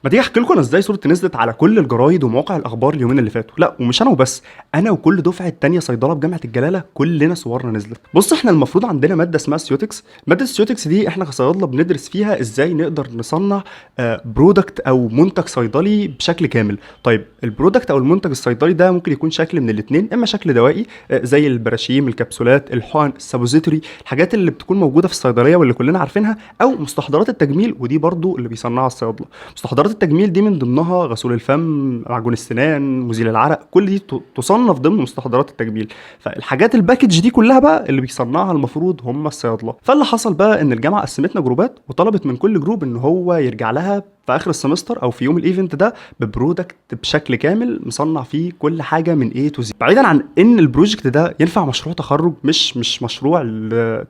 ما تيجي احكي لكم انا ازاي صورتي نزلت على كل الجرايد ومواقع الاخبار اليومين اللي فاتوا. لا ومش انا وبس، انا وكل دفعه تانية صيدله بجامعه الجلاله كلنا صورنا نزلت. بص احنا المفروض عندنا ماده اسمها سيوتكس. ماده السيوتكس دي احنا كصيادله بندرس فيها ازاي نقدر نصنع برودكت او منتج صيدلي بشكل كامل. طيب البرودكت او المنتج الصيدلي ده ممكن يكون شكل من الاثنين، اما شكل دوائي زي البراشيم، الكبسولات، الحقن، السابوزيتوري، الحاجات اللي بتكون موجوده في الصيدليه واللي كلنا عارفينها، او مستحضرات التجميل ودي برضو اللي بيصنعها الصيادله. مستحضرات التجميل دي من ضمنها غسول الفم، معجون السنان، مزيل العرق، كل دي تصنف ضمن مستحضرات التجميل. فالحاجات الباكج دي كلها بقى اللي بيصنعها المفروض هم الصيادله. فاللي حصل بقى ان الجامعه قسمتنا جروبات وطلبت من كل جروب ان هو يرجع لها في اخر السمستر او في يوم الايفنت ده ببرودكت بشكل كامل مصنع فيه كل حاجه من A to Z. بعيدا عن ان البروجكت ده ينفع مشروع تخرج مش مشروع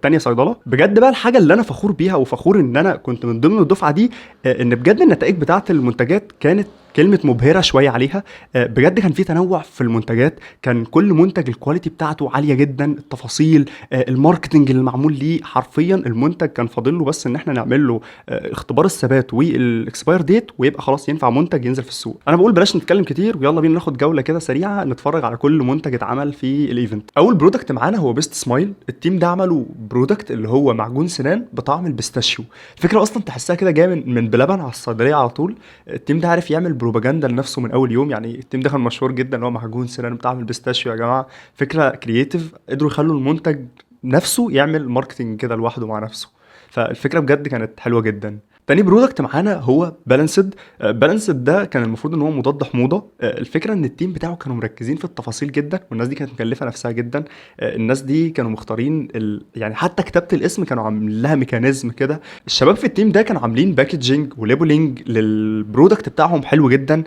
تانية صيدله، بجد بقى الحاجه اللي انا فخور بيها وفخور ان انا كنت من ضمن الدفعه دي ان بجد النتائج بتاعه المنتجات كانت كلمة مبهرة شوية عليها. بجد كان في تنوع في المنتجات، كان كل منتج الكواليتي بتاعته عالية جدا، التفاصيل، الماركتنج اللي معمول ليه، حرفيا المنتج كان فاضل له بس ان احنا نعمل له اختبار الثبات والاكسباير ديت ويبقى خلاص ينفع منتج ينزل في السوق. انا بقول بلاش نتكلم كتير ويلا بينا ناخد جولة كده سريعة نتفرج على كل منتج اتعمل في الايفنت. اول برودكت معانا هو بيست سمايل. التيم ده عملوا برودكت اللي هو معجون سنان بطعم البيستاشيو. الفكرة اصلا تحسها كده جايه من بلبن على الصيدلية على طول. التيم ده عارف يعمل بروباجندا لنفسه من اول يوم. يعني التيم ده كان مشهور جدا ان هو معجون سنان بطعم البيستاشيو. يا جماعه فكره كرييتيف، قدروا يخلوا المنتج نفسه يعمل ماركتنج كده لوحده مع نفسه. فالفكره بجد كانت حلوه جدا. تاني برودكت معانا هو بالانسد. بالانسد ده كان المفروض ان هو مضاد حموضه. الفكره ان التيم بتاعه كانوا مركزين في التفاصيل جدا، والناس دي كانت مكلفه نفسها جدا. الناس دي كانوا مختارين يعني حتى كتابه الاسم كانوا عاملين لها ميكانيزم كده. الشباب في التيم ده كانوا عاملين باكجينج وليبلينج للبرودكت بتاعهم حلو جدا.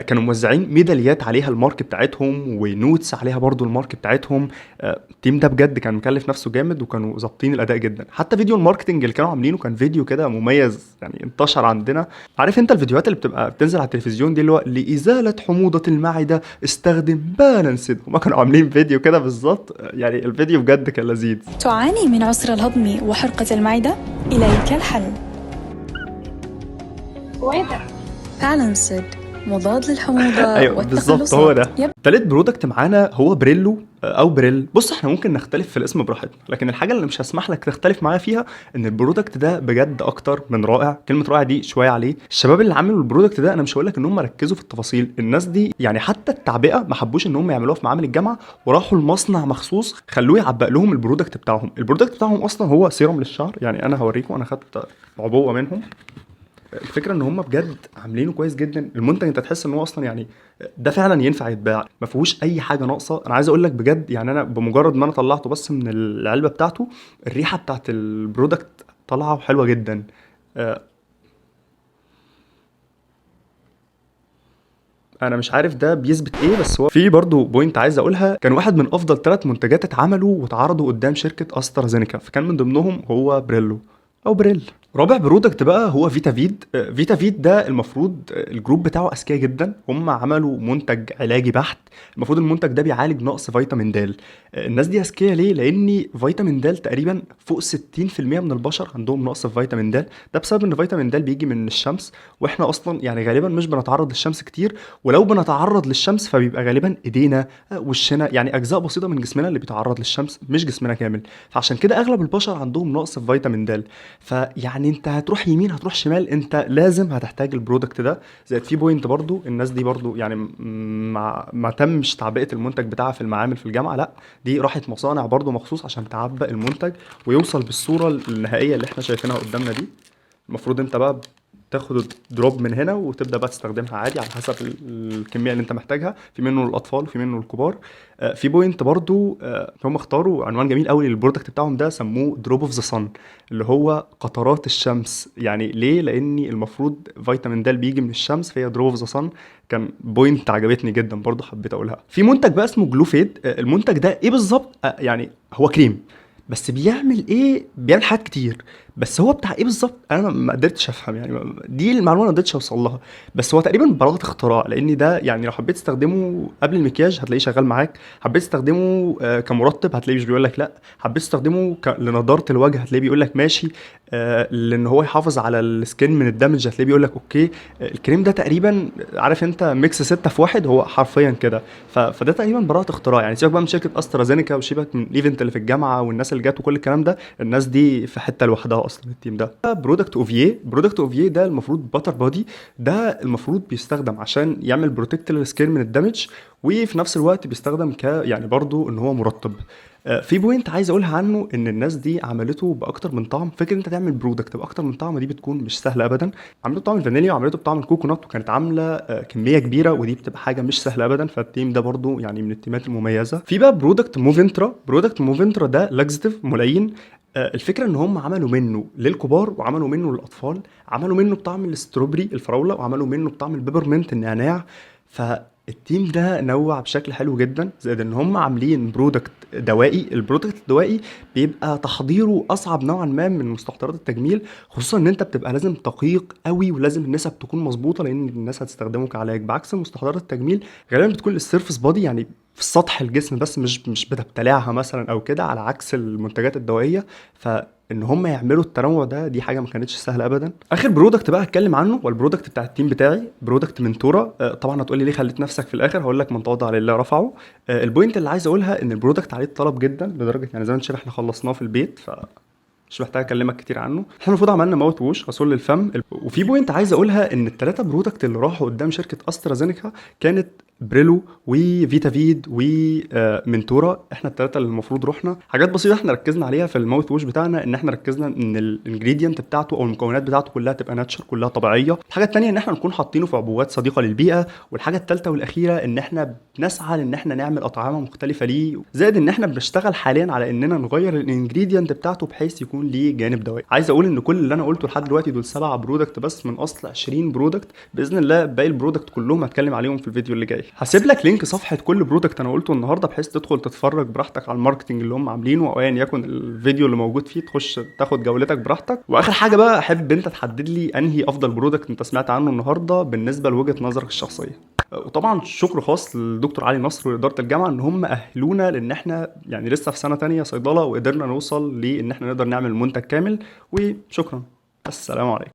كانوا موزعين ميداليات عليها المارك بتاعتهم ونوتس عليها برضو المارك بتاعتهم. التيم ده بجد كان مكلف نفسه جامد وكانوا ظابطين الاداء جدا. حتى فيديو الماركتنج اللي كانوا عاملينه كان فيديو كده مميز يعني انتشر عندنا. عارف انت الفيديوهات اللي بتبقى بتنزل على التلفزيون دي اللي هو لازاله حموضه المعده استخدم بالانسد، هما كانوا عاملين فيديو كده بالظبط. يعني الفيديو بجد كان لذيذ. تعاني من عسر الهضم وحرقة المعدة؟ إليك الحل. بالانسد مضاد للحموضة ايوه بالظبط هو ده. والتقلصات. تالت برودكت معانا هو بريلو او بريل. بص احنا ممكن نختلف في الاسم براحتنا، لكن الحاجه اللي مش هسمح لك تختلف معايا فيها ان البرودكت ده بجد اكتر من رائع. كلمه رائع دي شويه عليه. الشباب اللي عملوا البرودكت ده انا مش هقول لك ان هم ركزوا في التفاصيل، الناس دي يعني حتى التعبئه ما حبوش ان هم يعملوها في معامل الجامعه وراحوا المصنع مخصوص خلوه يعبق لهم البرودكت بتاعهم. البرودكت بتاعهم اصلا هو سيروم للشعر. يعني انا هوريكم، انا خدت عبوه منهم. الفكره ان هم بجد عاملينه كويس جدا. المنتج انت تحس ان هو اصلا يعني ده فعلا ينفع يتباع، ما فيهوش اي حاجه ناقصه. انا عايز اقول لك بجد يعني انا بمجرد ما انا طلعته بس من العلبه بتاعته الريحه بتاعت البرودكت طالعه حلوه جدا. آه، انا مش عارف ده بيثبت ايه، بس هو في برضه بوينت عايز اقولها. كان واحد من افضل 3 منتجات اتعملوا واتعرضوا قدام شركه استرازينيكا، فكان من ضمنهم هو بريلو او بريل. رابع برودكت بقى هو فيتا فيد. فيتا فيد ده المفروض الجروب بتاعه اذكياء جدا، هم عملوا منتج علاجي بحت. المفروض المنتج ده بيعالج نقص فيتامين د. الناس دي اذكياء ليه؟ لان فيتامين د تقريبا فوق 60% من البشر عندهم نقص في فيتامين د. ده بسبب ان فيتامين د بيجي من الشمس، واحنا اصلا يعني غالبا مش بنتعرض للشمس كتير، ولو بنتعرض للشمس فبيبقى غالبا ايدينا، وشنا، يعني اجزاء بسيطه من جسمنا اللي بيتعرض للشمس مش جسمنا كامل. فعشان كده اغلب البشر عندهم نقص في فيتامين د. فيعني انت هتروح يمين هتروح شمال انت لازم هتحتاج البرودكت ده. زائد في بوينت برضو، الناس دي برضو يعني ما تمش تعبئه المنتج بتاعها في المعامل في الجامعه، لا دي راحت مصانع برضو مخصوص عشان تعبئ المنتج ويوصل بالصوره النهائيه اللي احنا شايفينها قدامنا دي. المفروض انت بقى تاخد دروب من هنا وتبدا بقى تستخدمها عادي على حسب الكميه اللي انت محتاجها. في منه للاطفال وفي منه للكبار. في بوينت برضو، هم اختاروا عنوان جميل قوي للبرودكت بتاعهم ده، سموه دروب اوف ذا صن، اللي هو قطرات الشمس. يعني ليه؟ لان المفروض فيتامين د بيجي من الشمس، فهي دروب اوف ذا صن. كان بوينت عجبتني جدا برضو حبيت اقولها. في منتج بقى اسمه جلو فيد. المنتج ده ايه بالظبط؟ يعني هو كريم، بس بيعمل ايه؟ بيعمل حاجات كتير. بس هو بتاع ايه بالظبط انا ما قدرتش افهم، يعني دي المعلومه ما قدرتش اوصل لها. بس هو تقريبا براءه اختراع، لان ده يعني لو حبيت تستخدمه قبل المكياج هتلاقيه شغال معاك، حبيت تستخدمه كمرطب هتلاقيه مش بيقول لك لا، حبيت تستخدمه لنضاره الوجه هتلاقيه بيقول لك ماشي، لان هو يحافظ على السكين من الدمج هتلاقيه بيقول لك اوكي. الكريم ده تقريبا عارف انت ميكس 6 في واحد، هو حرفيا كده. فده تقريبا براءه اختراع، يعني سيبك بقى من شركه استرازينيكا وسيبك من الايفنت اللي في الجامعه والناس اللي جات وكل الكلام ده، الناس دي في حته لوحدها اصلا التيم ده. برودكت اوفيه ده المفروض باتر بودي، ده المفروض بيستخدم عشان يعمل بروتكت للسكين من الدمج، وفي نفس الوقت بيستخدم يعني برضو ان هو مرطب. في بوينت عايز اقولها عنه، ان الناس دي عملته باكتر من طعم. فكره انت تعمل برودكت باكتر من طعم دي بتكون مش سهله ابدا. عملته بطعم الفانيليا وعملته بطعم الكوكونات، وكانت عامله كميه كبيره، ودي بتبقى حاجه مش سهله ابدا. فالتيم ده برضو يعني من التيمات المميزه. في بقى برودكت موفنترا ده لاكزيتيف ملايين. الفكره ان هم عملوا منه للكبار وعملوا منه للاطفال، عملوا منه بطعم الاستروبري الفراوله، وعملوا منه بطعم البيبرمنت النعناع. فالتيم ده نوع بشكل حلو جدا، زائد ان هم عاملين برودكت دوائي. البرودكت الدوائي بيبقى تحضيره اصعب نوعا ما من مستحضرات التجميل، خصوصا ان انت بتبقى لازم دقيق قوي ولازم النسب تكون مظبوطه، لان الناس هتستخدمه كعلاج. بعكس مستحضرات التجميل غالبا بتكون السيرفس بودي، يعني في سطح الجسم بس، مش بتبتلعها مثلا او كده، على عكس المنتجات الدوائيه. فان هم يعملوا التنوع ده دي حاجه ما كانتش سهله ابدا. اخر برودكت بقى هتكلم عنه والبرودكت بتاع التيم بتاعي، برودكت منتورا. طبعا هتقولي ليه خليت نفسك في الاخر، هقول لك من تواضع لله رفعه. البوينت اللي عايز اقولها ان البرودكت عليه طلب جدا، لدرجه يعني زي ما انت شايف احنا خلصناه في البيت، مش محتاج اكلمك كتير عنه. احنا المفروض عملنا ماوث ووش غسول للفم. وفي بوينت عايز اقولها، ان الثلاثه برودكت اللي راحوا قدام شركه استرازينيكا كانت بريلو وفيتافيد ومنتورا. احنا الثلاثه اللي المفروض رحنا. حاجات بسيطه احنا ركزنا عليها في الماوث ووش بتاعنا، ان احنا ركزنا ان الانجريدينت بتاعته او المكونات بتاعته كلها تبقى ناتشر، كلها طبيعيه. الحاجه الثانيه ان احنا نكون حاطينه في عبوات صديقه للبيئه. والحاجه الثالثه والاخيره ان احنا بنسعى ان احنا نعمل اطعمه مختلفه ليه، زائد ان احنا بنشتغل حاليا على اننا نغير الانجريدينت بتاعته بحيث يكون ليه جانب دوائي. عايز اقول ان كل اللي انا قلته لحد دلوقتي دول 7 برودكت بس من اصل 20 برودكت. باذن الله باقي البرودكت كلهم هتكلم عليهم في الفيديو اللي جاي. هسيب لك لينك صفحه كل برودكت انا قلته النهارده، بحيث تدخل تتفرج براحتك على الماركتنج اللي هم عاملينه، او ايا يكن الفيديو اللي موجود فيه تخش تاخد جولتك براحتك. واخر حاجه بقى، احب انت تحدد لي انهي افضل برودكت انت سمعت عنه النهارده بالنسبه لوجهه نظرك الشخصيه. وطبعا شكر خاص للدكتور علي نصر واداره الجامعه ان هم اهلونا، لان احنا يعني لسه في سنه تانية صيدله، وقدرنا نوصل لان احنا نقدر نعمل منتج كامل. وشكرا. السلام عليكم.